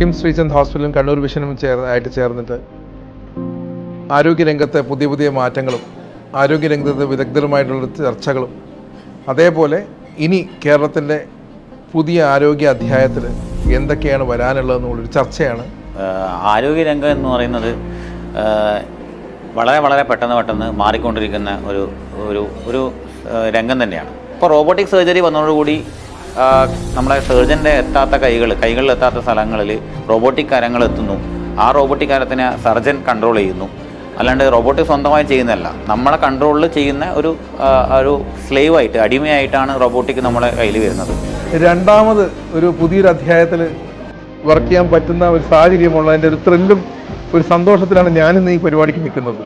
കിംസ് ശ്രീചന്ദ് ഹോസ്പിറ്റലും കണ്ണൂർ വിഷനും ആയിട്ട് ചേർന്നിട്ട് ആരോഗ്യരംഗത്തെ പുതിയ പുതിയ മാറ്റങ്ങളും ആരോഗ്യരംഗത്തെ വിദഗ്ധരുമായിട്ടുള്ള ചർച്ചകളും അതേപോലെ ഇനി കേരളത്തിൻ്റെ പുതിയ ആരോഗ്യ അധ്യായത്തിൽ എന്തൊക്കെയാണ് വരാനുള്ളതെന്നുള്ളൊരു ചർച്ചയാണ്. ആരോഗ്യരംഗം എന്ന് പറയുന്നത് വളരെ വളരെ പെട്ടെന്ന് മാറിക്കൊണ്ടിരിക്കുന്ന ഒരു രംഗം തന്നെയാണ്. ഇപ്പോൾ റോബോട്ടിക് സർജറി വന്നതോടുകൂടി നമ്മളെ സർജൻ്റെ എത്താത്ത കൈകളിൽ എത്താത്ത സ്ഥലങ്ങളിൽ റോബോട്ടിക് കരങ്ങൾ എത്തുന്നു. ആ റോബോട്ടിക് കരത്തിനെ സർജൻ കൺട്രോൾ ചെയ്യുന്നു. അല്ലാണ്ട് റോബോട്ടിക് സ്വന്തമായി ചെയ്യുന്നതല്ല, നമ്മളെ കൺട്രോളിൽ ചെയ്യുന്ന ഒരു സ്ലേവായിട്ട് അടിമയായിട്ടാണ് റോബോട്ടിക് നമ്മുടെ കയ്യിൽ വരുന്നത്. രണ്ടാമത് ഒരു പുതിയൊരു അധ്യായത്തിൽ വർക്ക് ചെയ്യാൻ പറ്റുന്ന ഒരു സാഹചര്യമുള്ളതിൻ്റെ ഒരു ത്രില്ലും ഒരു സന്തോഷത്തിലാണ് ഞാനിന്ന് ഈ പരിപാടിക്ക് നിൽക്കുന്നത്.